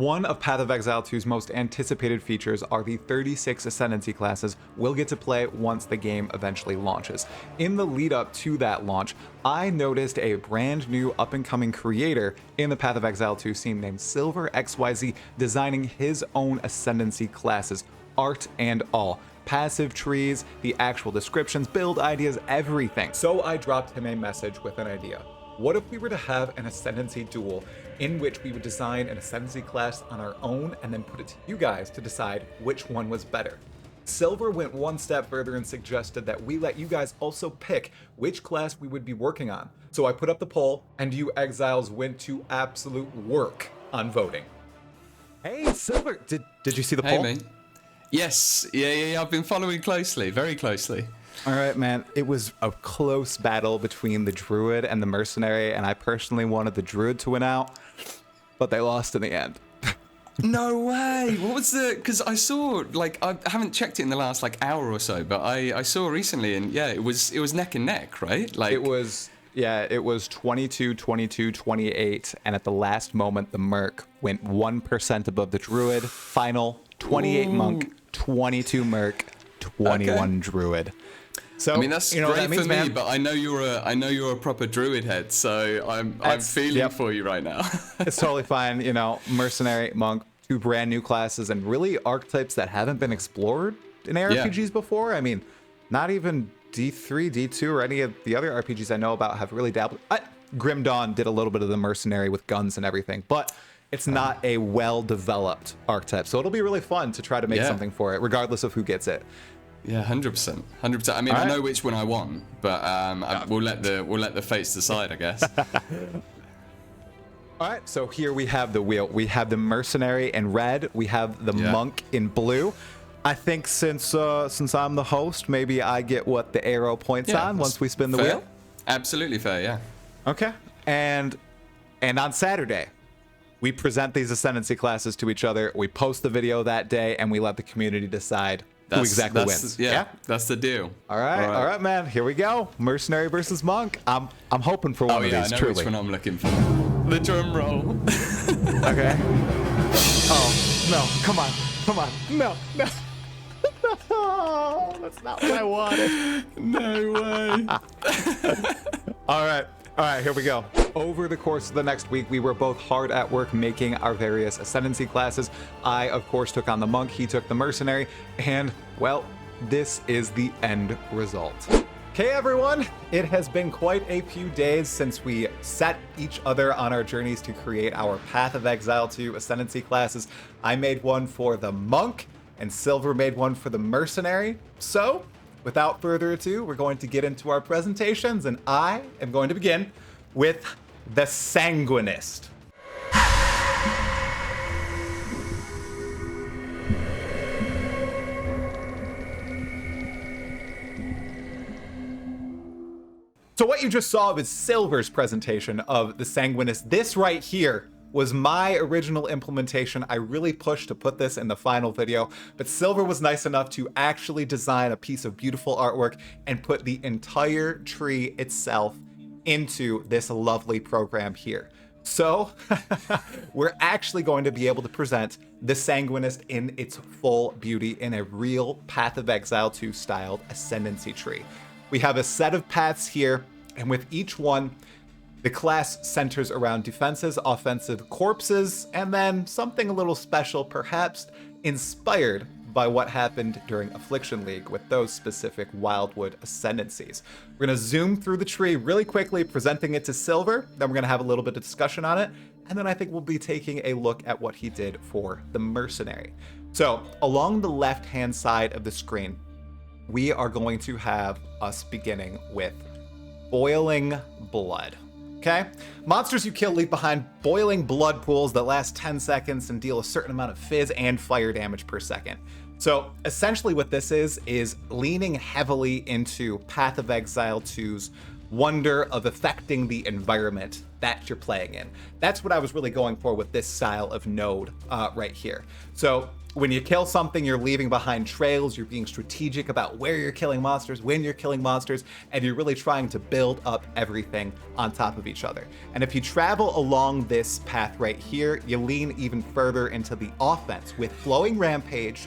One of Path of Exile 2's most anticipated features are the 36 Ascendancy classes we'll get to play once the game eventually launches. In the lead up to that launch, I noticed a brand new up-and-coming creator in the Path of Exile 2 scene named SylverXYZ designing his own Ascendancy classes, art and all. Passive trees, the actual descriptions, build ideas, everything. So I dropped him a message with an idea. What if we were to have an Ascendancy duel in which we would design an Ascendancy class on our own and then put it to you guys to decide which one was better? Silver went one step further and suggested that we let you guys also pick which class we would be working on. So I put up the poll and you exiles went to absolute work on voting. Hey, Silver, did you see the poll? Hey, mate. Yes, yeah, I've been following closely, very closely. All right, man. It was a close battle between the Druid and the Mercenary, and I personally wanted the Druid to win out, but they lost in the end. No way! What was the... Because I saw, like, I haven't checked it in the last, like, hour or so, but I saw recently, and yeah, it was neck and neck, right? Like it was 22, 22, 28, and at the last moment, the Merc went 1% above the Druid. Final, 28 Ooh. Monk, 22 Merc, 21 Druid. So, I mean, that's you know great what that means, for me, man. but I know you're a proper Druid head, so I'm feeling for you right now. It's totally fine. You know, Mercenary, Monk, two brand new classes, and really archetypes that haven't been explored in ARPGs before. I mean, not even D3, D2, or any of the other RPGs I know about have really dabbled. Grim Dawn did a little bit of the Mercenary with guns and everything, but it's not a well-developed archetype. So it'll be really fun to try to make something for it, regardless of who gets it. Yeah, 100%. I mean, I know which one I want, but we'll let the fates decide, I guess. All right, so here we have the wheel. We have the Mercenary in red. We have the Monk in blue. I think since I'm the host, maybe I get what the arrow points on once we spin the wheel. Absolutely fair, yeah. Okay, and on Saturday, we present these Ascendancy classes to each other. We post the video that day, and we let the community decide who exactly wins. Yeah, that's the deal. All right, man. Here we go. Mercenary versus Monk. I'm hoping for one of these. I know truly. which one I'm looking for. The drum roll. Okay. Oh no! Come on! No! That's not what I wanted. No way. All right, here we go. Over the course of the next week, we were both hard at work making our various Ascendancy classes. I, of course, took on the Monk, he took the Mercenary, and, well, this is the end result. Okay, everyone, it has been quite a few days since we set each other on our journeys to create our Path of Exile 2 Ascendancy classes. I made one for the Monk, and Silver made one for the Mercenary. So, without further ado, we're going to get into our presentations, and I am going to begin with the Sanguinist. So what you just saw was Silver's presentation of the Sanguinist. This right here was my original implementation. I really pushed to put this in the final video, but Silver was nice enough to actually design a piece of beautiful artwork and put the entire tree itself into this lovely program here. So we're actually going to be able to present the Sanguinist in its full beauty in a real Path of Exile 2 styled Ascendancy tree. We have a set of paths here, and with each one, the class centers around defenses, offensive corpses, and then something a little special, perhaps inspired by what happened during Affliction League with those specific Wildwood Ascendancies. We're going to zoom through the tree really quickly, presenting it to Silver, then we're going to have a little bit of discussion on it, and then I think we'll be taking a look at what he did for the Mercenary. So, along the left-hand side of the screen, we are going to have us beginning with Boiling Blood. Okay? Monsters you kill leave behind boiling blood pools that last 10 seconds and deal a certain amount of fizz and fire damage per second. So essentially what this is leaning heavily into Path of Exile 2's wonder of affecting the environment that you're playing in. That's what I was really going for with this style of node right here. So when you kill something, you're leaving behind trails, you're being strategic about where you're killing monsters, when you're killing monsters, and you're really trying to build up everything on top of each other. And if you travel along this path right here, you lean even further into the offense with Flowing Rampage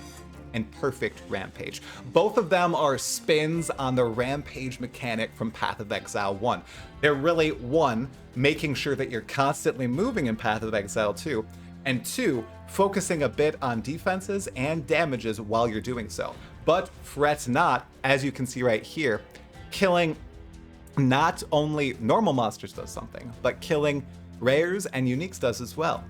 and Perfect Rampage. Both of them are spins on the Rampage mechanic from Path of Exile 1. They're really, one, making sure that you're constantly moving in Path of Exile 2, and two, focusing a bit on defenses and damages while you're doing so. But fret not, as you can see right here, killing not only normal monsters does something, but killing rares and uniques does as well.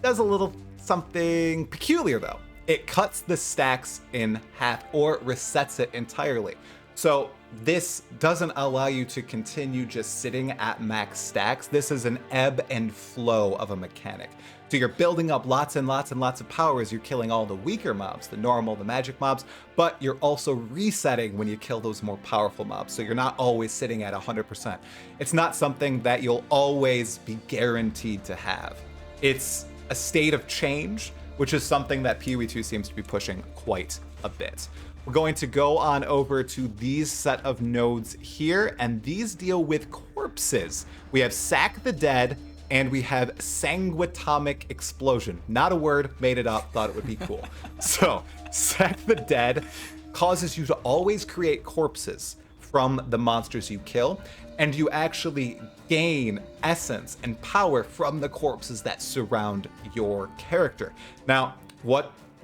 Does a little something peculiar though. It cuts the stacks in half or resets it entirely. So this doesn't allow you to continue just sitting at max stacks. This is an ebb and flow of a mechanic. So you're building up lots and lots and lots of power as you're killing all the weaker mobs, the normal, the magic mobs, but you're also resetting when you kill those more powerful mobs. So you're not always sitting at 100%. It's not something that you'll always be guaranteed to have. It's a state of change, which is something that POE2 seems to be pushing quite a bit. We're going to go on over to these set of nodes here, and these deal with corpses. We have Sack the Dead, and we have Sanguinist Explosion. Not a word, made it up, thought it would be cool. So, Sack the Dead causes you to always create corpses from the monsters you kill, and you actually gain essence and power from the corpses that surround your character. Now,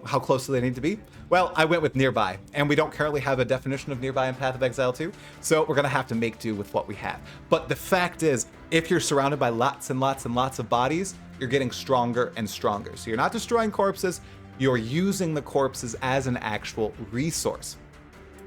how close do they need to be? Well, I went with nearby, and we don't currently have a definition of nearby in Path of Exile 2, so we're gonna have to make do with what we have. But the fact is, if you're surrounded by lots and lots and lots of bodies, you're getting stronger and stronger. So you're not destroying corpses, you're using the corpses as an actual resource.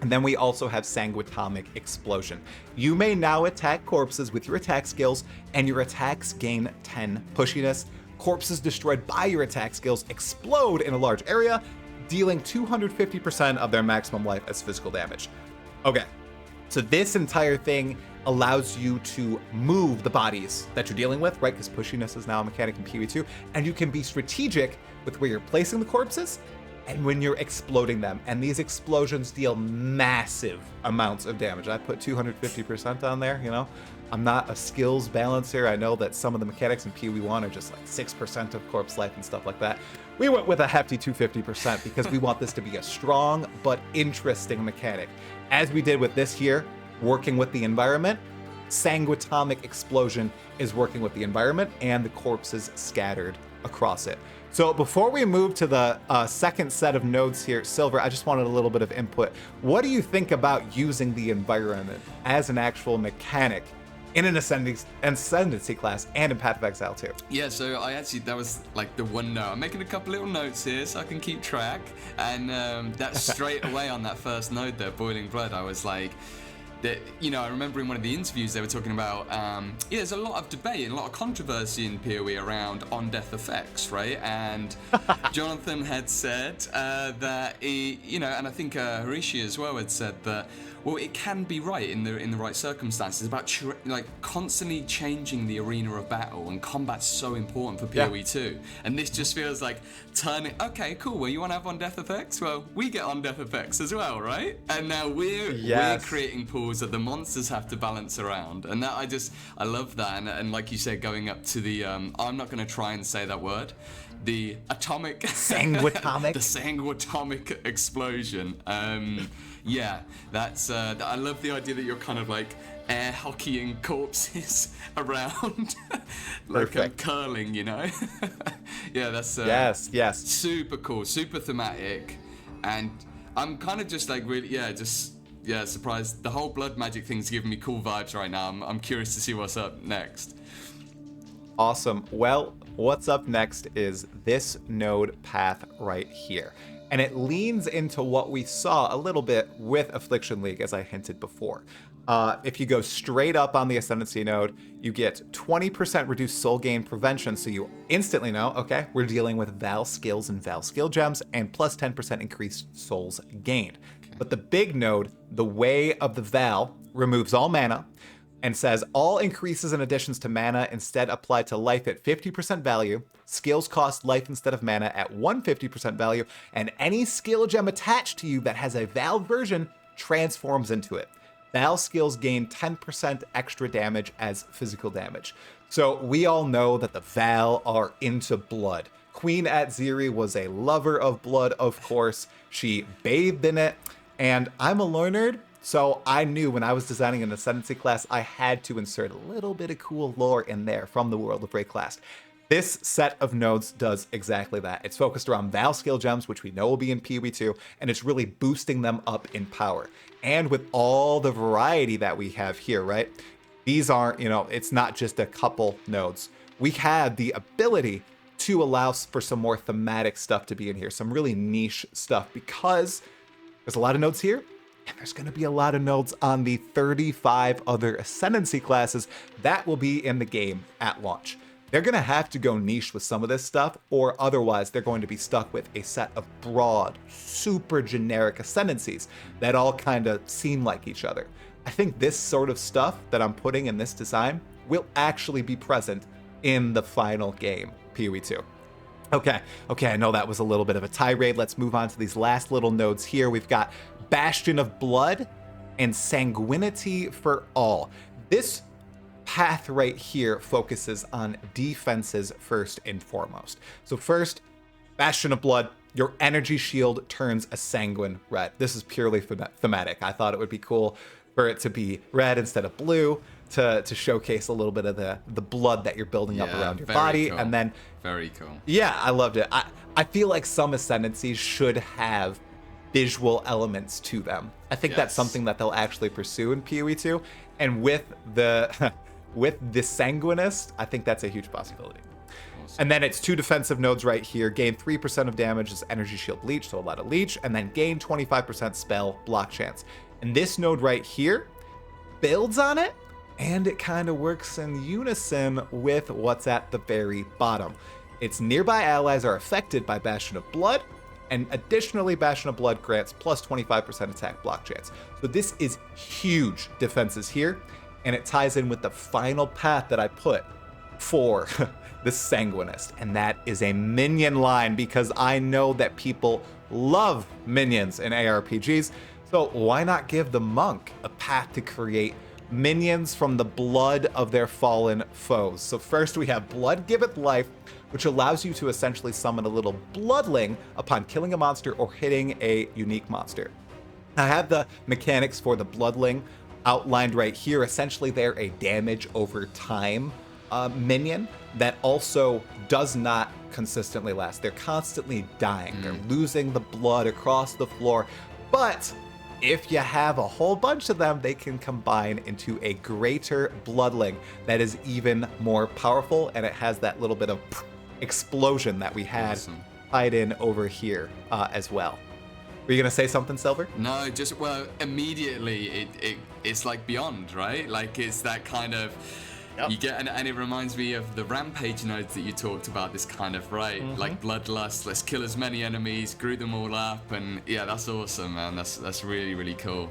And then we also have Sanguinist Explosion. You may now attack corpses with your attack skills, and your attacks gain 10 pushiness. Corpses destroyed by your attack skills explode in a large area, dealing 250% of their maximum life as physical damage. Okay, so this entire thing allows you to move the bodies that you're dealing with, right? Because pushiness is now a mechanic in POE2, and you can be strategic with where you're placing the corpses and when you're exploding them. And these explosions deal massive amounts of damage. I put 250% on there, you know? I'm not a skills balancer. I know that some of the mechanics in POE1 are just like 6% of corpse life and stuff like that. We went with a hefty 250% because we want this to be a strong but interesting mechanic. As we did with this here, working with the environment, Sanguinist Explosion is working with the environment and the corpses scattered across it. So before we move to the second set of nodes here, Silver, I just wanted a little bit of input. What do you think about using the environment as an actual mechanic in an Ascendancy class and in Path of Exile 2? Yeah, so that was like the one note. I'm making a couple little notes here so I can keep track. And that straight away on that first node there, Boiling Blood, I was like, that, you know, I remember in one of the interviews they were talking about, there's a lot of debate and a lot of controversy in PoE around on-death effects, right? And Jonathan had said that, and I think Harishi as well had said that, well, it can be right in the right circumstances about constantly changing the arena of battle, and combat's so important for PoE2. And this just feels like turning. Okay, cool. Well, you want to have on-death effects? Well, we get on-death effects as well, right? And now we're creating pools that the monsters have to balance around, and that I love that. And like you said, going up to the I'm not going to try and say that word. The atomic Sanguinist the Sanguinist explosion. Yeah, that's I love the idea that you're kind of like air hockeying corpses around like curling, you know. Yeah, that's yes, super cool, super thematic, and I'm kind of just like really surprised. The whole blood magic thing's giving me cool vibes right now. I'm curious to see what's up next. Awesome. Well, what's up next is this node path right here. And it leans into what we saw a little bit with Affliction League, as I hinted before. If you go straight up on the Ascendancy node, you get 20% reduced soul gain prevention, so you instantly know, okay, we're dealing with Val skills and Val skill gems, and plus 10% increased souls gained. But the big node, the Way of the Val, removes all mana, and says all increases and additions to mana instead apply to life at 50% value, skills cost life instead of mana at 150% value, and any skill gem attached to you that has a Val version transforms into it. Val skills gain 10% extra damage as physical damage. So we all know that the Val are into blood. Queen Atziri was a lover of blood, of course. She bathed in it, and I'm a learner, so I knew when I was designing an Ascendancy class, I had to insert a little bit of cool lore in there from the world of Rayclast. This set of nodes does exactly that. It's focused around Val skill gems, which we know will be in POE2, and it's really boosting them up in power. And with all the variety that we have here, right? These aren't, it's not just a couple nodes. We have the ability to allow for some more thematic stuff to be in here, some really niche stuff, because there's a lot of nodes here, and there's going to be a lot of nodes on the 35 other Ascendancy classes that will be in the game at launch. They're going to have to go niche with some of this stuff, or otherwise they're going to be stuck with a set of broad, super generic Ascendancies that all kind of seem like each other. I think this sort of stuff that I'm putting in this design will actually be present in the final game, POE2. Okay, I know that was a little bit of a tirade. Let's move on to these last little nodes here. We've got Bastion of Blood and Sanguinity for All. This path right here focuses on defenses first and foremost. So first, Bastion of Blood, your energy shield turns a sanguine red. This is purely thematic. I thought it would be cool for it to be red instead of blue to showcase a little bit of the blood that you're building up around your body. Cool. And then very cool. Yeah, I loved it. I feel like some Ascendancies should have visual elements to them. I think that's something that they'll actually pursue in POE2. And with the with the Sanguinist, I think that's a huge possibility. Awesome. And then it's 2 defensive nodes right here. Gain 3% of damage as energy shield leech, so a lot of leech, and then gain 25% spell block chance. And this node right here builds on it, and it kind of works in unison with what's at the very bottom. Its nearby allies are affected by Bastion of Blood, and additionally, Bastion of Blood grants plus 25% attack block chance. So this is huge defenses here, and it ties in with the final path that I put for the Sanguinist, and that is a minion line, because I know that people love minions in ARPGs, so why not give the monk a path to create minions from the blood of their fallen foes? So first we have Blood Giveth Life, which allows you to essentially summon a little bloodling upon killing a monster or hitting a unique monster. I have the mechanics for the bloodling outlined right here. Essentially, they're a damage over time minion that also does not consistently last. They're constantly dying. They're losing the blood across the floor. But if you have a whole bunch of them, they can combine into a greater bloodling that is even more powerful, and it has that little bit of explosion that we had tied in over here as well. Were you gonna say something, Silver? No, just, well, immediately it's like Beyond, right? Like it's that kind of, you get, and it reminds me of the Rampage nodes that you talked about, this kind of, right? Like Bloodlust, let's kill as many enemies, grew them all up, and yeah, that's awesome, man. That's really, really cool.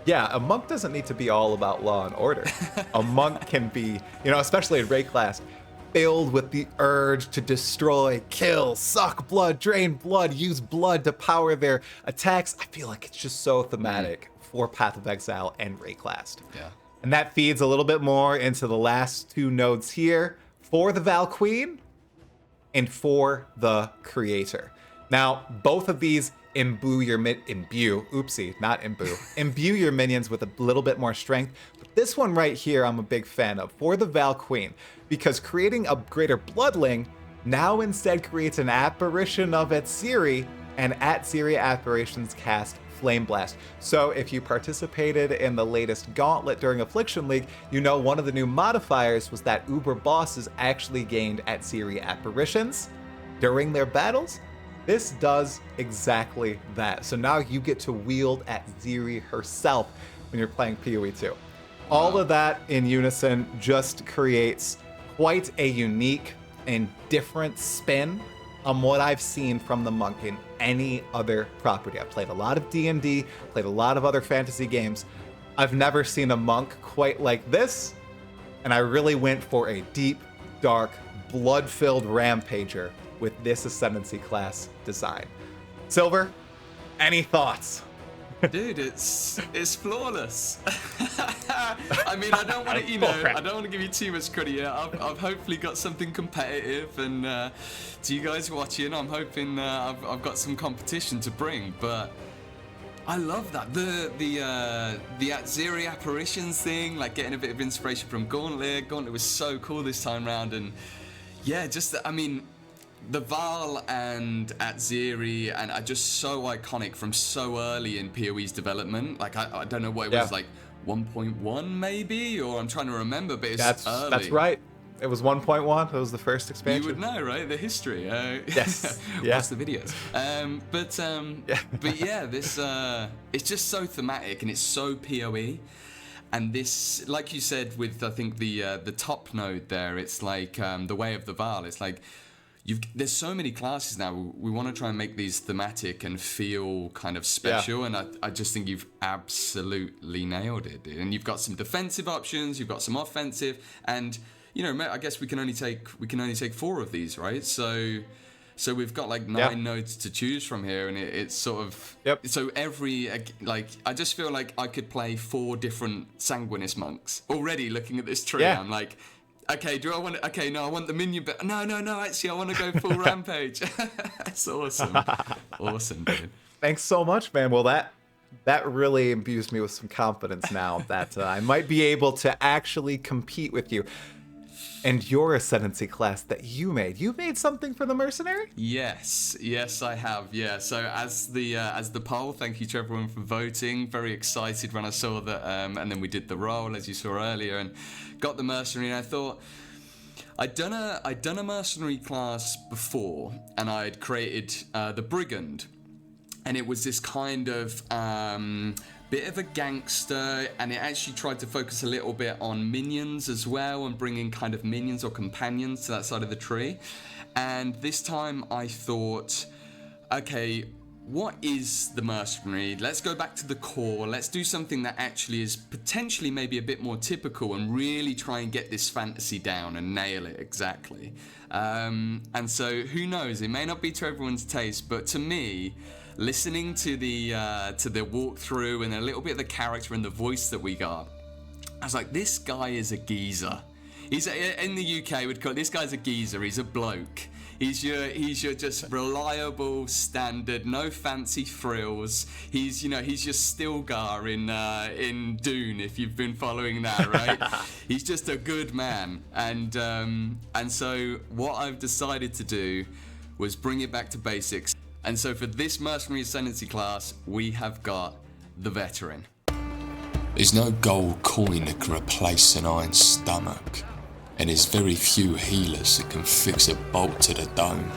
Yeah, a monk doesn't need to be all about law and order. A monk can be, especially in Rayclast, filled with the urge to destroy, kill, suck blood, drain blood, use blood to power their attacks. I feel like it's just so thematic for Path of Exile and Rayclast. Yeah. And that feeds a little bit more into the last 2 nodes here for the Val Queen and for the Creator. Now, both of these imbue your imbue your minions with a little bit more strength. But this one right here, I'm a big fan of for the Val Queen, because creating a greater bloodling now instead creates an apparition of Atziri, and Atziri apparitions cast Flame Blast. So if you participated in the latest Gauntlet during Affliction League, one of the new modifiers was that Uber bosses actually gained Atziri apparitions during their battles. This does exactly that. So now you get to wield Atziri herself when you're playing POE2. All of that in unison just creates quite a unique and different spin on what I've seen from the monk in any other property. I've played a lot of D&D, played a lot of other fantasy games. I've never seen a monk quite like this, and I really went for a deep, dark, blood-filled rampager with this Ascendancy class design. Silver, any thoughts? Dude, it's flawless. I mean, I don't want to, you know, I don't want to give you too much credit yet. I've hopefully got something competitive, and to you guys watching, I'm hoping I've got some competition to bring. But I love that the Atziri apparitions thing, like getting a bit of inspiration from Gauntlet. Gauntlet was so cool this time round, and yeah, just I mean. The Val and Atziri and are just so iconic from so early in PoE's development. Like I don't know what it was, like 1.1 maybe, or I'm trying to remember, but it's early. That's right. It was 1.1. It was the first expansion. You would know, right? The history. Yes. Watch the videos. But yeah, this it's just so thematic and it's so PoE. And this, like you said, with I think the top node there, it's like the Way of the Val. It's like. There's so many classes now. We want to try and make these thematic and feel kind of special, and I just think you've absolutely nailed it, dude. And you've got some defensive options, you've got some offensive, and you know, I guess we can only take 4 of these, right? So we've got like 9 nodes to choose from here, and it's sort of so every like I just feel like I could play 4 different Sanguinist monks already. Looking at this tree, I'm like. Okay, do I want to... Okay, no, I want the minion bit. No, actually, I want to go full rampage. That's awesome. Awesome, dude. Thanks so much, man. Well, that really imbues me with some confidence now that I might be able to actually compete with you. And your Ascendancy class that you made something for the Mercenary? Yes, I have. Yeah. So as the poll, thank you to everyone for voting. Very excited when I saw that, and then we did the roll as you saw earlier, and got the Mercenary. And I thought I'd done a Mercenary class before, and I'd created the Brigand, and it was this kind of bit of a gangster, and it actually tried to focus a little bit on minions as well, and bringing kind of minions or companions to that side of the tree. And this time I thought, okay, what is the Mercenary? Let's go back to the core. Let's do something that actually is potentially maybe a bit more typical, and really try and get this fantasy down and nail it exactly. And so who knows, it may not be to everyone's taste, but to me, listening to the walkthrough and a little bit of the character and the voice that we got, I was like, this guy is a geezer. He's in the UK we'd call this guy's a geezer. He's a bloke. He's your just reliable standard, no fancy frills. He's your Stilgar in Dune, if you've been following that, right? He's just a good man. And so what I've decided to do was bring it back to basics. And so for this Mercenary Ascendancy class, we have got the Veteran. There's no gold coin that can replace an iron stomach, and there's very few healers that can fix a bolt to the dome.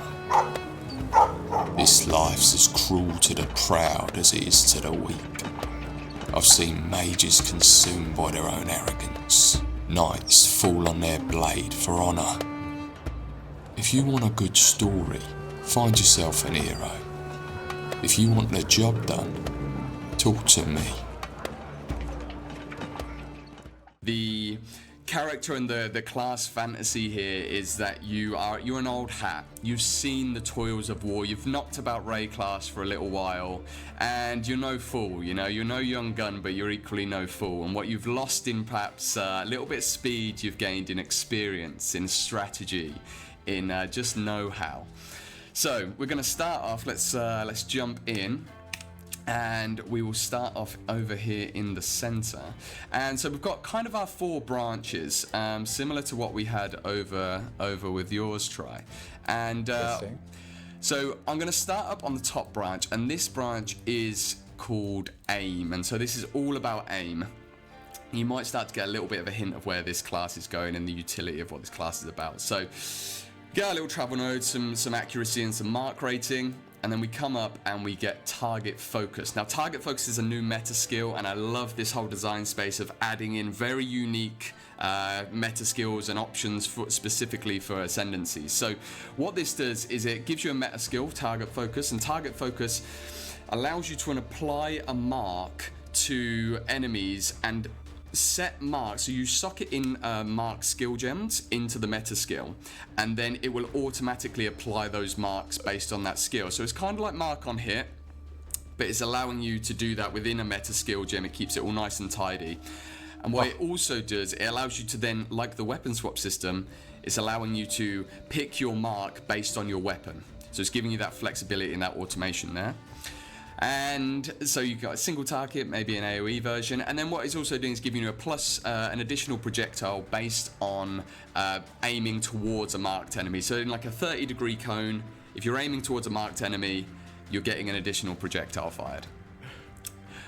This life's as cruel to the proud as it is to the weak. I've seen mages consumed by their own arrogance, knights fall on their blade for honour. If you want a good story, find yourself an hero. If you want the job done, talk to me. The character and the class fantasy here is that you're an old hat. You've seen the toils of war. You've knocked about Ray class for a little while, and you're no fool. You know, you're no young gun, but you're equally no fool. And what you've lost in perhaps a little bit of speed, you've gained in experience, in strategy, in just know-how. So we're going to start off. Let's jump in, and we will start off over here in the center. And so we've got kind of our 4 branches, similar to what we had over with yours, Try. And so I'm going to start up on the top branch, and this branch is called Aim. And so this is all about aim. You might start to get a little bit of a hint of where this class is going and the utility of what this class is about. So get our little travel node, some accuracy and some mark rating, and then we come up and we get target focus. Now target focus is a new meta skill, and I love this whole design space of adding in very unique meta skills and options specifically for ascendancies. So what this does is it gives you a meta skill, target focus, and target focus allows you to apply a mark to enemies and set marks. So you socket in mark skill gems into the meta skill, and then it will automatically apply those marks based on that skill. So it's kind of like mark on hit, but it's allowing you to do that within a meta skill gem. It keeps it all nice and tidy. And what it also does, it allows you to then, like the weapon swap system, it's allowing you to pick your mark based on your weapon. So it's giving you that flexibility and that automation there. And so you've got a single target, maybe an AoE version, and then what it's also doing is giving you a plus, an additional projectile based on aiming towards a marked enemy. So in like a 30-degree cone, if you're aiming towards a marked enemy, you're getting an additional projectile fired.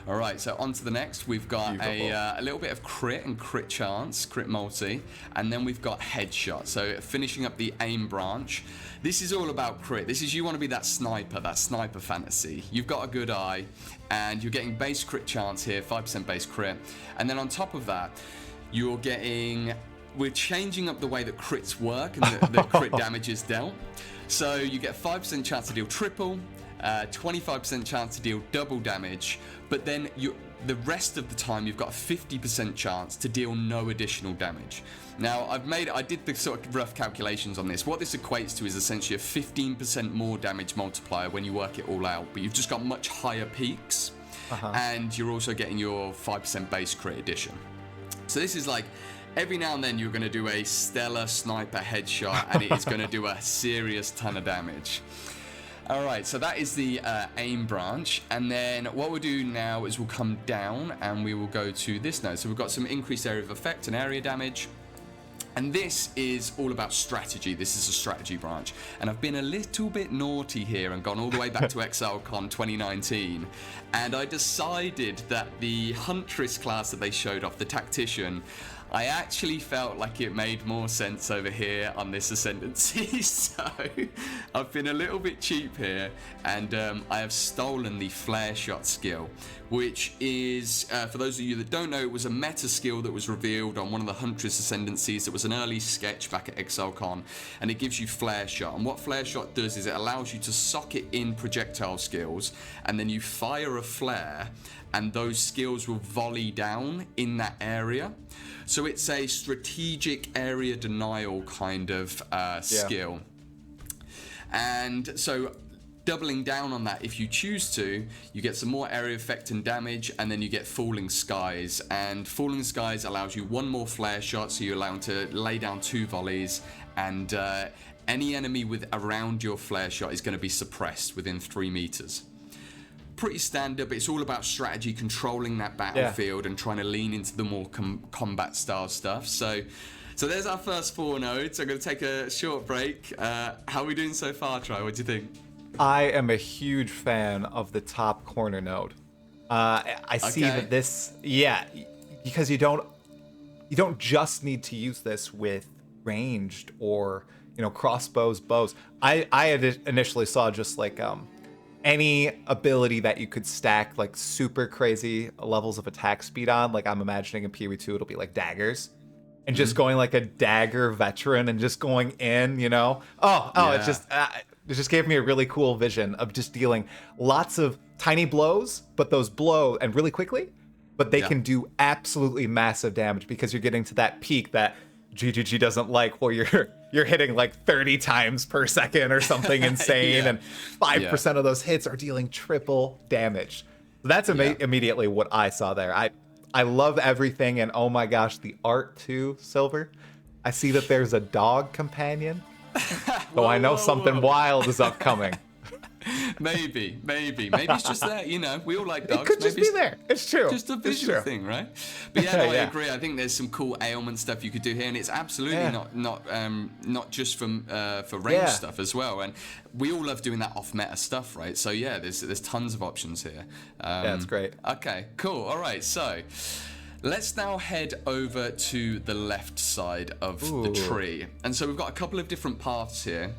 All right, so on to the next. We've got a little bit of crit and crit chance, crit multi, and then we've got headshot. So finishing up the aim branch. This is all about crit. This is, you want to be that sniper fantasy. You've got a good eye, and you're getting base crit chance here, 5% base crit. And then on top of that, you're getting, we're changing up the way that crits work and the crit damage is dealt. So you get 5% chance to deal triple, 25% chance to deal double damage, but then the rest of the time you've got a 50% chance to deal no additional damage. Now I did the sort of rough calculations on this. What this equates to is essentially a 15% more damage multiplier when you work it all out, but you've just got much higher peaks, and you're also getting your 5% base crit addition. So this is like, every now and then you're going to do a stellar sniper headshot, and it is going to do a serious ton of damage. Alright, so that is the aim branch, and then what we'll do now is we'll come down and we will go to this node. So we've got some increased area of effect and area damage, and this is all about strategy. This is a strategy branch, and I've been a little bit naughty here and gone all the way back to ExileCon 2019, and I decided that the Huntress class that they showed off, the Tactician, I actually felt like it made more sense over here on this Ascendancy, so I've been a little bit cheap here, and I have stolen the Flare Shot skill, which is, for those of you that don't know, it was a meta skill that was revealed on one of the Huntress Ascendancies. It was an early sketch back at ExileCon, and it gives you Flare Shot, and what Flare Shot does is it allows you to socket in projectile skills, and then you fire a flare, and those skills will volley down in that area. So it's a strategic area denial kind of skill. And so doubling down on that, if you choose to, you get some more area effect and damage, and then you get Falling Skies. And Falling Skies allows you one more flare shot, so you're allowed to lay down 2 volleys, and any enemy with around your flare shot is going to be suppressed within 3 meters. Pretty standard, but it's all about strategy, controlling that battlefield, and trying to lean into the more combat style stuff. So there's our first 4 nodes. I'm going to take a short break. How are we doing so far, Tri? What do you think? I am a huge fan of the top corner node. I see that this, because you don't just need to use this with ranged or crossbows, bows. I had initially saw just like any ability that you could stack like super crazy levels of attack speed on. Like I'm imagining in POE2 it'll be like daggers, and just going like a dagger veteran and just going in, it just gave me a really cool vision of just dealing lots of tiny blows, but those blow and really quickly, but they can do absolutely massive damage because you're getting to that peak that GGG doesn't like, where you're hitting like 30 times per second or something insane, and 5% of those hits are dealing triple damage. So that's immediately what I saw there. I love everything, and oh my gosh, the art too, Silver. I see that there's a dog companion, so I know something wild is upcoming. Maybe it's just that, we all like dogs. It could just be there. It's true. Just a visual thing, right? But I agree. I think there's some cool ailment stuff you could do here, and it's absolutely not just for range stuff as well. And we all love doing that off meta stuff, right? So there's tons of options here. It's great. Okay, cool. All right, so let's now head over to the left side of the tree, and so we've got a couple of different paths here.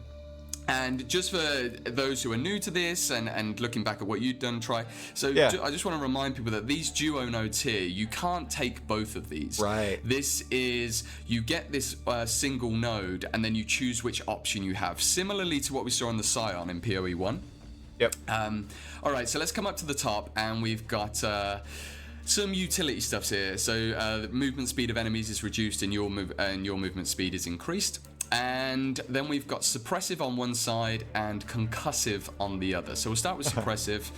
And just for those who are new to this and looking back at what you've done, Tri, so I just want to remind people that these duo nodes here, you can't take both of these. Right. This is, you get this single node, and then you choose which option you have, similarly to what we saw on the Scion in POE1. Yep. All right, so let's come up to the top, and we've got Some utility stuff's here. So the movement speed of enemies is reduced and your movement speed is increased. And then we've got suppressive on one side and concussive on the other. So we'll start with suppressive.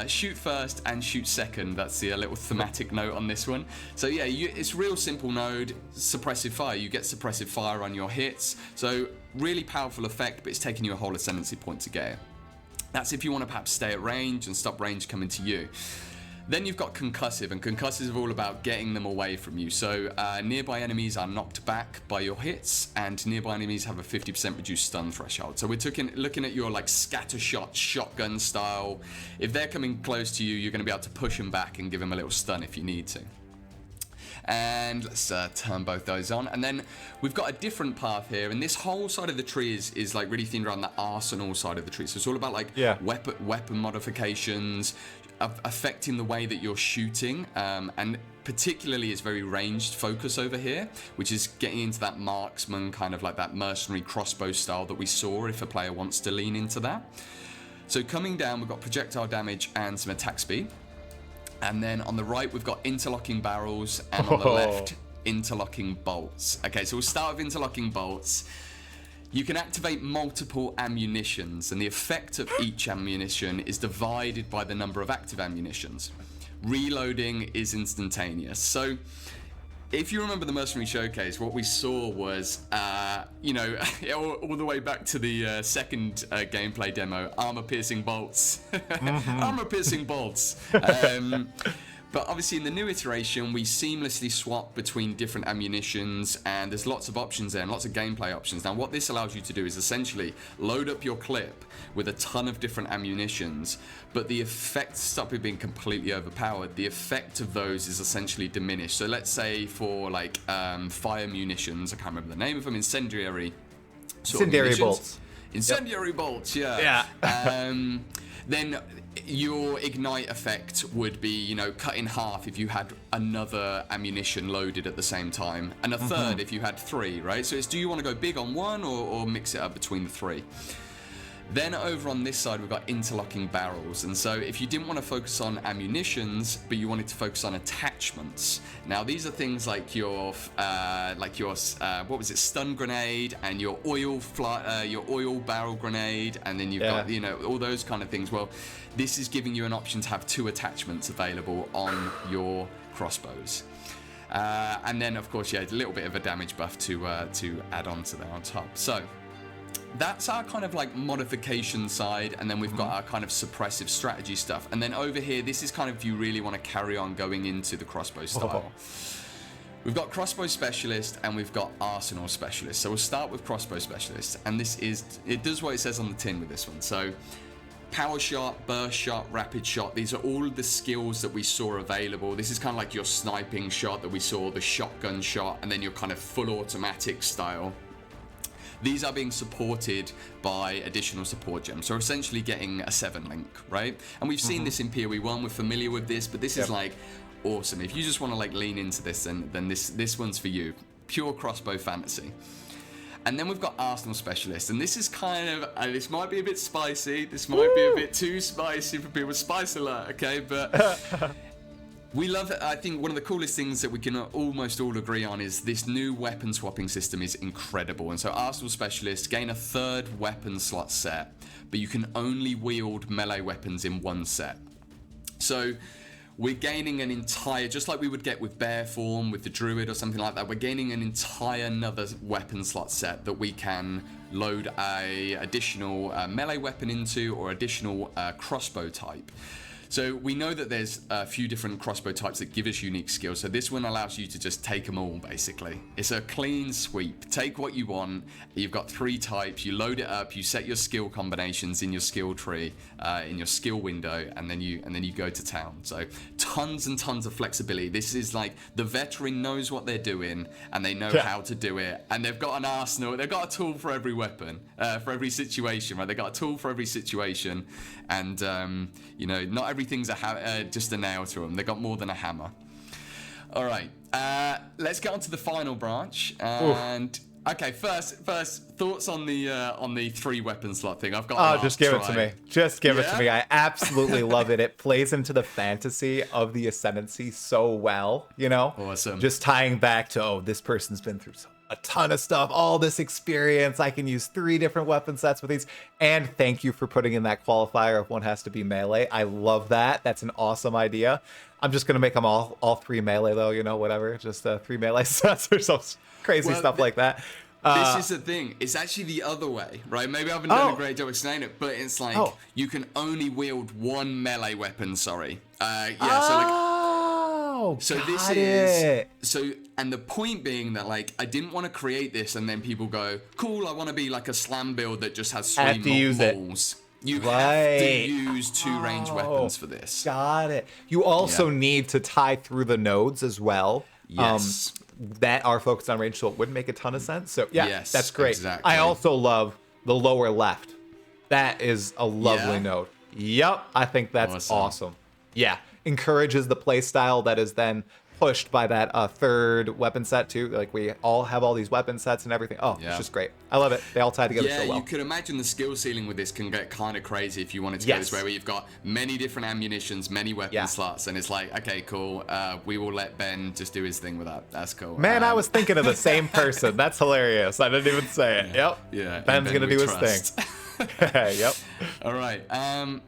Shoot first and shoot second. That's the little thematic note on this one. So yeah, it's real simple node. Suppressive fire. You get suppressive fire on your hits. So really powerful effect, but it's taking you a whole ascendancy point to get it. That's if you want to perhaps stay at range and stop range coming to you. Then you've got concussive, and concussive is all about getting them away from you. So nearby enemies are knocked back by your hits, and nearby enemies have a 50% reduced stun threshold. So we're looking at your like scatter shot, shotgun style. If they're coming close to you, you're going to be able to push them back and give them a little stun if you need to. And let's turn both those on. And then we've got a different path here, and this whole side of the tree is like really themed around the arsenal side of the tree. So it's all about like weapon modifications, affecting the way that you're shooting, and particularly it's very ranged focus over here, which is getting into that marksman kind of like that mercenary crossbow style that we saw if a player wants to lean into that. So coming down, we've got projectile damage and some attack speed. And then on the right, we've got interlocking barrels, and on the left, interlocking bolts. Okay, so we'll start with interlocking bolts. You can activate multiple ammunitions, and the effect of each ammunition is divided by the number of active ammunitions. Reloading is instantaneous. So if you remember the Mercenary Showcase, what we saw was, you know, all the way back to the second gameplay demo, armor-piercing bolts. Armor-piercing bolts. But obviously in the new iteration, we seamlessly swap between different ammunitions, and there's lots of options there and lots of gameplay options. Now what this allows you to do is essentially load up your clip with a ton of different ammunitions, but the effect, stop it being completely overpowered, the effect of those is essentially diminished. So let's say for like fire munitions, I can't remember the name of them, incendiary bolts. Incendiary bolts, yeah. Then your ignite effect would be, you know, cut in half if you had another ammunition loaded at the same time, and a third if you had 3, right? So it's, do you want to go big on one or mix it up between the 3? Then over on this side, we've got interlocking barrels. And so if you didn't want to focus on ammunitions, but you wanted to focus on attachments. Now these are things like your what was it, stun grenade, and your oil barrel grenade, and then you've got, you know, all those kind of things. Well, this is giving you an option to have 2 attachments available on your crossbows. And then of course, a little bit of a damage buff to add on to there on top. So that's our kind of like modification side, and then we've got our kind of suppressive strategy stuff. And then over here, this is kind of if you really want to carry on going into the crossbow style. We've got crossbow specialist and we've got arsenal specialist. So we'll start with crossbow specialist, and it does what it says on the tin with this one. So power shot, burst shot, rapid shot, these are all the skills that we saw available. This is kind of like your sniping shot that we saw, the shotgun shot, and then your kind of full automatic style. These are being supported by additional support gems, so essentially getting a 7 link, right? And we've seen this in POE1, we're familiar with this, but this is like awesome. If you just want to like lean into this, then this one's for you. Pure crossbow fantasy. And then we've got Arsenal Specialist, and this is kind of, this might be a bit spicy, this might be a bit too spicy for people, spice alert, okay? But we love it. I think one of the coolest things that we can almost all agree on is this new weapon swapping system is incredible. And so Arsenal Specialist gain a 3rd weapon slot set, but you can only wield melee weapons in 1 set. So we're gaining an entire, just like we would get with Bear Form, with the Druid or something like that, we're gaining an entire another weapon slot set that we can load a additional melee weapon into, or additional crossbow type. So we know that there's a few different crossbow types that give us unique skills. So this one allows you to just take them all, basically. It's a clean sweep. Take what you want. You've got 3 types. You load it up. You set your skill combinations in your skill tree, in your skill window, and then you go to town. So tons and tons of flexibility. This is like the veteran knows what they're doing, and they know how to do it. And they've got an arsenal. They've got a tool for every weapon, for every situation. Right? They've got a tool for every situation, and you know, not everything's just a nail to them. They got more than a hammer. All right, let's get on to the final branch. And Okay, first thoughts on the 3 weapon slot thing. I've got. Oh, just give it to me. Just give it to Yeah? me. I absolutely love it. It plays into the fantasy of the Ascendancy so well, you know? Awesome. Just tying back to, oh, this person's been through a ton of stuff, all this experience. I can use 3 different weapon sets with these. And thank you for putting in that qualifier if one has to be melee. I love that. That's an awesome idea. I'm just going to make them all 3 melee, though, you know, whatever. Just 3 melee sets or some crazy stuff like that. This is the thing. It's actually the other way, right? Maybe I haven't done a great job explaining it, but it's like you can only wield 1 melee weapon. Sorry. And the point being that, like, I didn't want to create this and then people go, cool, I want to be like a slam build that just has 3 moles. You have to use 2 ranged weapons for this. Got it. You also need to tie through the nodes as well. Yes. That are focused on range, so it would make a ton of sense. So yes, that's great. Exactly. I also love the lower left. That is a lovely node. Yep, I think that's awesome. Yeah, encourages the play style that is then pushed by that 3rd weapon set too. Like, we all have all these weapon sets and everything. It's just great. I love it. They all tie together so well. Yeah, you could imagine the skill ceiling with this can get kind of crazy if you wanted to go this way, where you've got many different ammunitions, many weapon slots, and it's like, okay, cool. We will let Ben just do his thing with that. That's cool. Man, I was thinking of the same person. That's hilarious. I didn't even say it. Yep. Yeah. Ben's gonna do his thing. Yep. All right.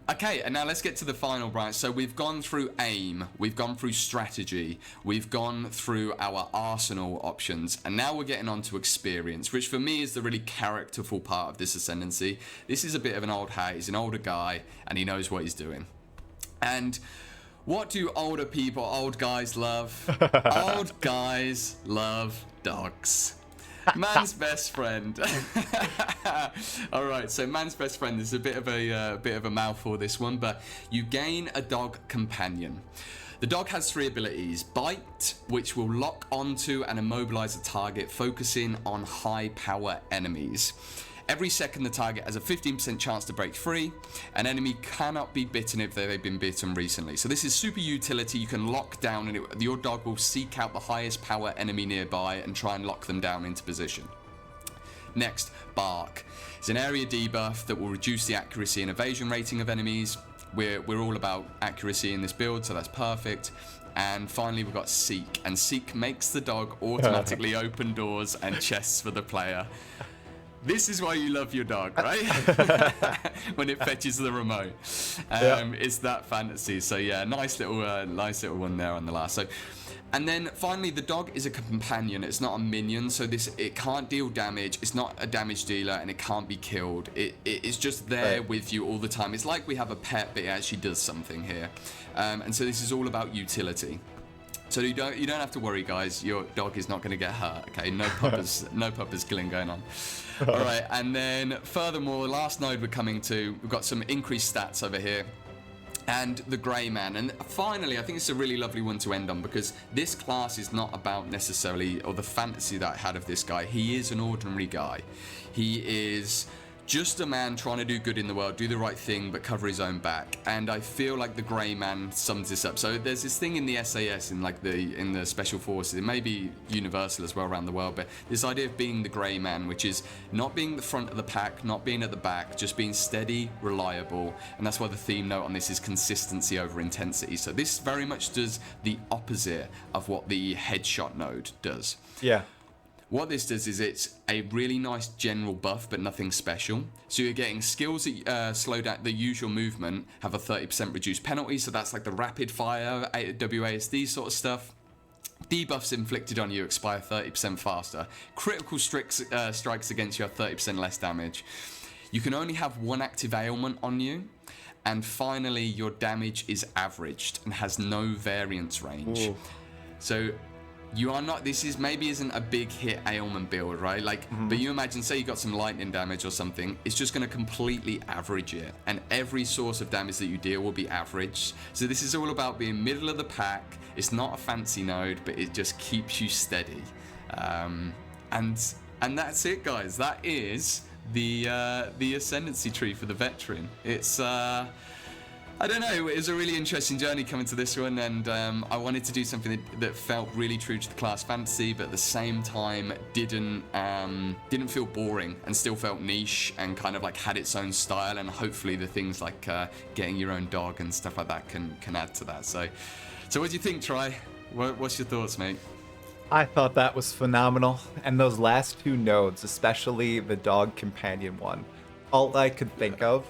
Okay, and now let's get to the final branch. So we've gone through aim, we've gone through strategy, we've gone through our arsenal options, and now we're getting on to experience, which for me is the really characterful part of this Ascendancy. This is a bit of an old hat. He's an older guy, and he knows what he's doing. And what do old guys love? Old guys love dogs. Man's best friend. All right, so man's best friend is a bit of a mouthful, this one, but you gain a dog companion. The dog has 3 abilities: bite, which will lock onto and immobilize a target, focusing on high power enemies. Every second, the target has a 15% chance to break free. An enemy cannot be bitten if they've been bitten recently. So this is super utility. You can lock down, and your dog will seek out the highest power enemy nearby and try and lock them down into position. Next, bark. It's an area debuff that will reduce the accuracy and evasion rating of enemies. We're all about accuracy in this build, so that's perfect. And finally, we've got seek. And seek makes the dog automatically open doors and chests for the player. This is why you love your dog, right? When it fetches the remote. It's that fantasy. So yeah, nice little one there on the last. So, and then finally, the dog is a companion. It's not a minion. So it can't deal damage. It's not a damage dealer, and it can't be killed. It's just there with you all the time. It's like we have a pet, but it actually does something here. And so this is all about utility. So you don't have to worry, guys. Your dog is not going to get hurt. Okay, no puppers killing going on. All right, and then furthermore, the last node we're coming to, we've got some increased stats over here, and the Grey Man. And finally, I think it's a really lovely one to end on, because this class is not about necessarily, or the fantasy that I had of this guy. He is an ordinary guy. He is just a man trying to do good in the world, do the right thing, but cover his own back. And I feel like the Grey Man sums this up. So there's this thing in the SAS, in the Special Forces, it may be universal as well around the world, but this idea of being the Grey Man, which is not being the front of the pack, not being at the back, just being steady, reliable. And that's why the theme note on this is consistency over intensity. So this very much does the opposite of what the headshot node does. Yeah. What this does is it's a really nice general buff, but nothing special. So you're getting skills that slow down the usual movement, have a 30% reduced penalty, so that's like the rapid fire, WASD sort of stuff. Debuffs inflicted on you expire 30% faster. Critical strikes against you have 30% less damage. You can only have 1 active ailment on you. And finally, your damage is averaged and has no variance range. Ooh. So you are not, this is maybe isn't a big hit ailment build, right? Like, but you imagine, say you got some lightning damage or something, it's just going to completely average it. And every source of damage that you deal will be averaged. So this is all about being middle of the pack. It's not a fancy node, but it just keeps you steady. And that's it, guys. That is the Ascendancy tree for the veteran. It's, I don't know. It was a really interesting journey coming to this one, and I wanted to do something that felt really true to the class fantasy, but at the same time didn't feel boring and still felt niche and kind of like had its own style. And hopefully the things like getting your own dog and stuff like that can add to that. So what do you think, Tri? What's your thoughts, mate? I thought that was phenomenal, and those last two nodes, especially the dog companion one, all I could think of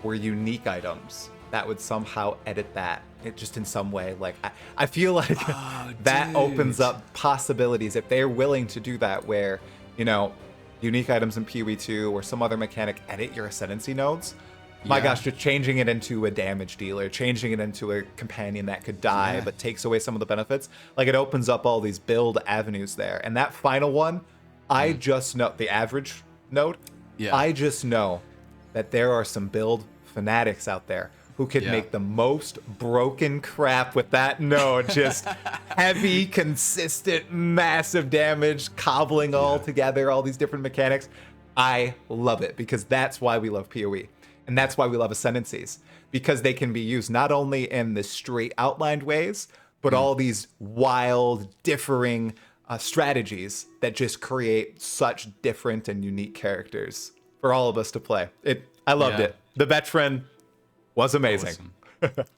were unique items that would somehow edit that just in some way. Like I feel like that opens up possibilities if they're willing to do that, where, you know, unique items in POE2 or some other mechanic edit your ascendancy nodes. My gosh, just changing it into a damage dealer, changing it into a companion that could die but takes away some of the benefits. Like, it opens up all these build avenues there. And that final one, I just know, the average node, I just know that there are some build fanatics out there who could make the most broken crap with that node. Just heavy, consistent, massive damage, cobbling all together, all these different mechanics. I love it, because that's why we love PoE. And that's why we love ascendancies, because they can be used not only in the straight outlined ways, but all these wild, differing strategies that just create such different and unique characters for all of us to play. I loved it. The veteran was amazing. Awesome.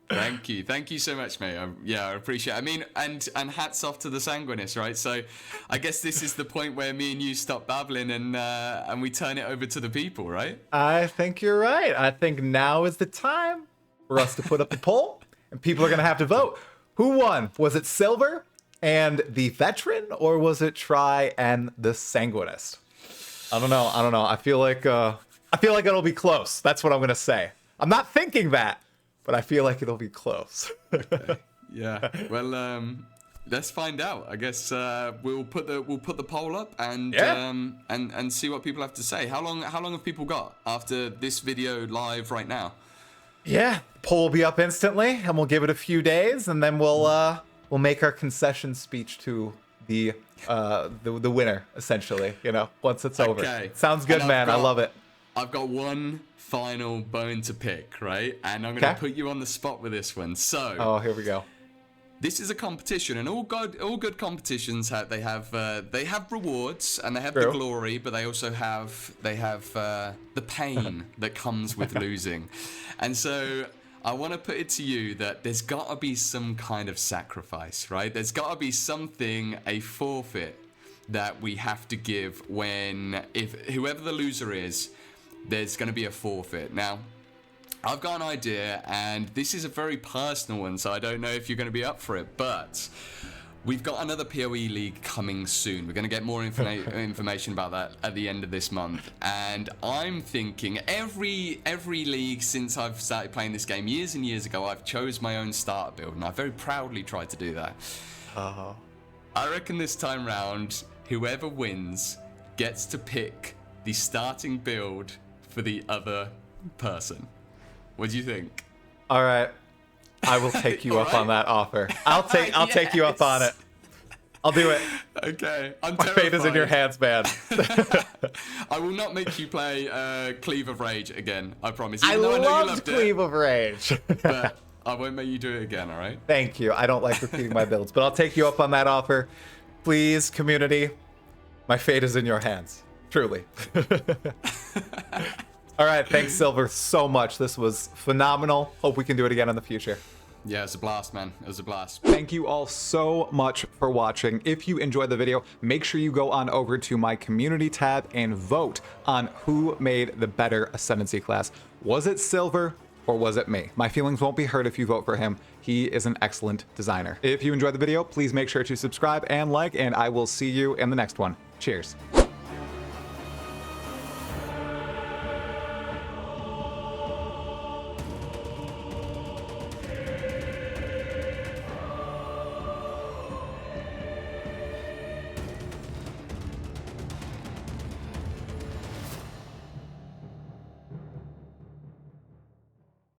Thank you so much, mate. I appreciate it. I mean, and hats off to the Sanguinist, right? So I guess this is the point where me and you stop babbling and we turn it over to the people, right? I think you're right. I think now is the time for us to put up the poll, and people are gonna have to vote. Who won? Was it Silver and the veteran, or was it Tri and the Sanguinist? I don't know. I feel like it'll be close. That's what I'm gonna say. I'm not thinking that, but I feel like it'll be close. Okay. Yeah. Well, let's find out. I guess we'll put the poll up and see what people have to say. How long have people got after this video live right now? Yeah, poll will be up instantly, and we'll give it a few days, and then we'll make our concession speech to the winner, essentially. You know, once it's over. Sounds good, man. I love it. I've got one final bone to pick, right? And I'm going to put you on the spot with this one. So, here we go. This is a competition, and all good competitions have rewards and they have the glory, but they also have the pain that comes with losing. And so I want to put it to you that there's got to be some kind of sacrifice, right? There's got to be something, a forfeit that we have to give if whoever the loser is, there's going to be a forfeit. Now, I've got an idea, and this is a very personal one, so I don't know if you're going to be up for it, but we've got another PoE league coming soon. We're going to get more information about that at the end of this month, and I'm thinking every league since I've started playing this game years and years ago, I've chose my own starter build, and I very proudly tried to do that. I reckon this time round, whoever wins gets to pick the starting build for the other person. What do you think? All right, I will take you up on that offer. I'll take you up on it. I'll do it. Okay, I'm My fate is in your hands, man. I will not make you play Cleave of Rage again. I promise. I loved Cleave of Rage. But I won't make you do it again. All right. Thank you. I don't like repeating my builds, but I'll take you up on that offer. Please, community, my fate is in your hands. Truly. All right, thanks, Silver, so much. This was phenomenal. Hope we can do it again in the future. Yeah, it was a blast, man. It was a blast. Thank you all so much for watching. If you enjoyed the video, make sure you go on over to my community tab and vote on who made the better Ascendancy class. Was it Silver or was it me? My feelings won't be hurt if you vote for him. He is an excellent designer. If you enjoyed the video, please make sure to subscribe and like, and I will see you in the next one. Cheers.